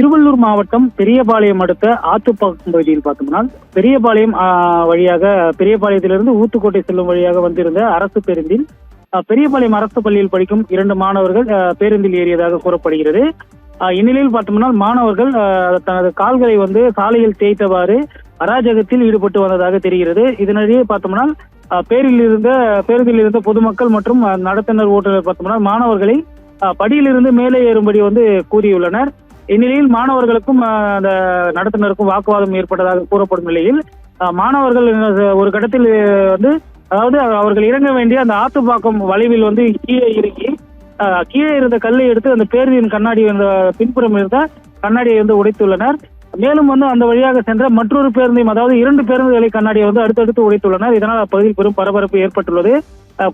திருவள்ளூர் மாவட்டம் பெரியபாளையம் அடுத்த ஆத்துப்பாக்கம் பகுதியில் பார்த்தோம்னா பெரியபாளையம் வழியாக பெரியபாளையத்திலிருந்து ஊத்துக்கோட்டை செல்லும் வழியாக வந்திருந்த அரசு பேருந்தில் பெரியபாளையம் அரசு பள்ளியில் படிக்கும் 2 மாணவர்கள் பேருந்தில் ஏறியதாக கூறப்படுகிறது. இந்நிலையில் பார்த்தோம்னா மாணவர்கள் தனது கால்களை சாலையில் தேய்த்தவாறு அராஜகத்தில் ஈடுபட்டு வந்ததாக தெரிகிறது. இதனிடையே பார்த்தோம்னா பேருந்தில் இருந்த பொதுமக்கள் மற்றும் நடத்துனர் ஓட்டுநர் பார்த்தோம்னா மாணவர்களை படியிலிருந்து மேலே ஏறும்படி கூறியுள்ளனர். இந்நிலையில் மாணவர்களுக்கும் அந்த நடத்துனருக்கும் வாக்குவாதம் ஏற்பட்டதாக கூறப்படும் நிலையில் மாணவர்கள் ஒரு கட்டத்தில் அதாவது அவர்கள் இறங்க வேண்டிய அந்த ஆத்துப்பாக்கம் வளைவில் கீழே இறங்கி கீழே இருந்த கல்லை எடுத்து அந்த பேருந்தின் கண்ணாடி பின்புறம் இருந்த கண்ணாடியை உடைத்துள்ளனர். மேலும் அந்த வழியாக சென்ற மற்றொரு பேருந்தையும், அதாவது 2 பேருந்துகளை கண்ணாடியை அடுத்தடுத்து உடைத்துள்ளனர். இதனால் அப்பகுதியில் பெரும் பரபரப்பு ஏற்பட்டுள்ளது.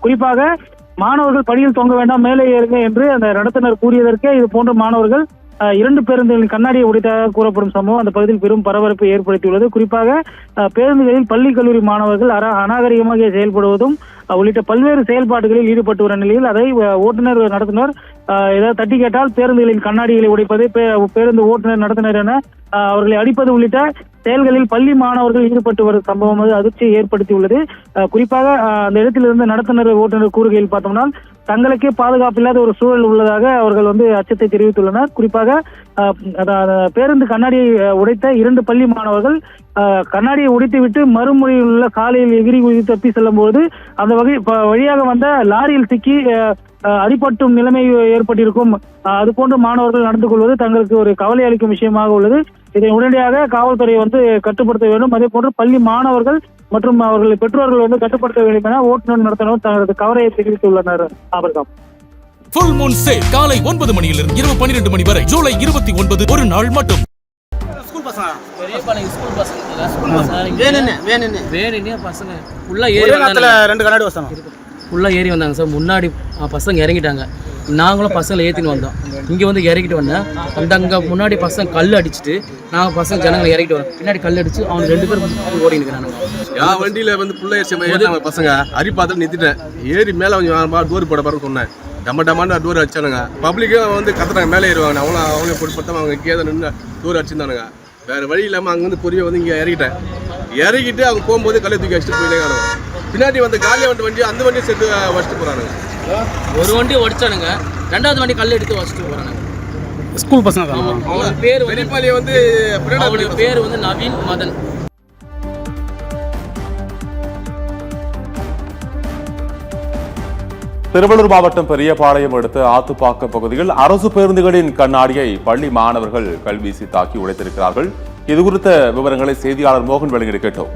குறிப்பாக மாணவர்கள் படியில் தொங்க வேண்டாம், மேலே ஏறுங்க என்று அந்த நடத்துனர் கூறியதற்கே இது போன்ற மாணவர்கள் 2 பேருந்துகளின் கண்ணாடியை உடைத்ததாக கூறப்படும் சம்பவம் அந்த பகுதியில் பெரும் பரபரப்பை ஏற்படுத்தியுள்ளது. குறிப்பாக பேருந்துகளில் பள்ளி கல்லூரி மாணவர்கள் அநாகரிகமாக செயல்படுவதும் உள்ளிட்ட பல்வேறு செயல்பாடுகளில் ஈடுபட்டு வரும் நிலையில் அதை ஓட்டுநர் நடத்துனர் ஏதாவது தட்டி கேட்டால் பேருந்துகளின் கண்ணாடிகளை உடைப்பது, பேருந்து ஓட்டுநர் நடத்துனர் என அவர்களை அடிப்பது உள்ளிட்ட செயல்களில் பள்ளி மாணவர்கள் ஈடுபட்டு வரும் சம்பவம் அதிர்ச்சியை ஏற்படுத்தியுள்ளது. குறிப்பாக அந்த இடத்தில் இருந்து நடத்துனர் ஓட்டுநர் கூறுகையில் பார்த்தோம்னா தங்களுக்கே பாதுகாப்பில்லாத ஒரு சூழல் உள்ளதாக அவர்கள் அச்சத்தை தெரிவித்துள்ளனர். குறிப்பாக பேருந்து கண்ணாடியை உடைத்த 2 பள்ளி மாணவர்கள் கண்ணாடியை உடைத்துவிட்டு மறுமுறையில் உள்ள சாலையில் எகிரி குதித்து தப்பி செல்லும் போது அந்த வழியாக வந்த லாரியில் சிக்கி அடிபட்டும் நிலைமை ஏற்பட்டிருக்கும். அது போன்று மாணவர்கள் நடந்து கொள்வது தங்களுக்கு ஒரு கவலை அளிக்கும் விஷயமாக உள்ளது. இதை உடனடியாக காவல்துறை கட்டுப்படுத்த வேண்டும். அதே போன்று பள்ளி மாணவர்கள் மற்றும் அவர்கள் பெற்றோர்கள் கட்டுப்படுத்த வேண்டும் என ஓட்டுநர் நடத்தினர் தனது கவலையை தெரிவித்துள்ளனர். ஆபர்காம் ஃபுல் மூன் சேல் காலை 9 மணியிலிருந்து இரவு 12 மணி வரை ஜூலை 29 ஒரு நாள் மட்டும். ஃபுல்லாக ஏறி வந்தாங்க சார். முன்னாடி பசங்க இறங்கிட்டாங்க, நாங்களும் பசங்களை ஏற்றின்னு வந்தோம். இங்கே இறக்கிட்டு வந்தேன். அங்கே முன்னாடி பசங்க கல் அடிச்சுட்டு நாங்கள் பசங்க ஜனங்களை இறக்கிட்டு வரோம். பின்னாடி கல் அடிச்சு அவங்க 2 பேரும் ஓடி நிற்கிறாங்க. என் வண்டியில் புள்ள பசங்க அரிப்பாத்தில் நிறுத்திட்டேன். ஏறி மேலே கொஞ்சம் டோர் போட பாருன்னு சொன்னேன். டமான்னு டோர் அடிச்சானுங்க. பப்ளிக்கும் கத்துறாங்க, மேலே ஏறுவாங்க. அவங்களே பொருட்படுத்தாம அவங்க கீழே நின்று டோர் அடிச்சிருந்தானுங்க. வேறு வழி இல்லாமல் அங்கேருந்து பொறியை இங்கே இறக்கிட்டு அவங்க போகும்போது கல்லை தூக்கி வச்சுட்டு போயிட்டே காணுங்க. பின்னாடி காலியாக வண்டி அந்த வண்டியை சேர்த்து வச்சுட்டு போகிறானுங்க. ஒரு வண்டி உடச்சானுங்க, 2வது வண்டி கல் எடுத்து வச்சுட்டு போகிறானுங்க. ஸ்கூல் பசங்க அவங்க பேர் பெரியபாளைய பேர் நவீன் மதன். திருவள்ளூர் மாவட்டம் பெரியபாளையம் அடுத்த ஆத்துப்பாக்கம் பகுதியில் அரசு பேருந்துகளின் கண்ணாடியை பள்ளி மாணவர்கள் கல்வீசி தாக்கி உடைத்திருக்கிறார்கள். இது குறித்த விவரங்களை செய்தியாளர் மோகன் வெளியிட கேட்டோம்.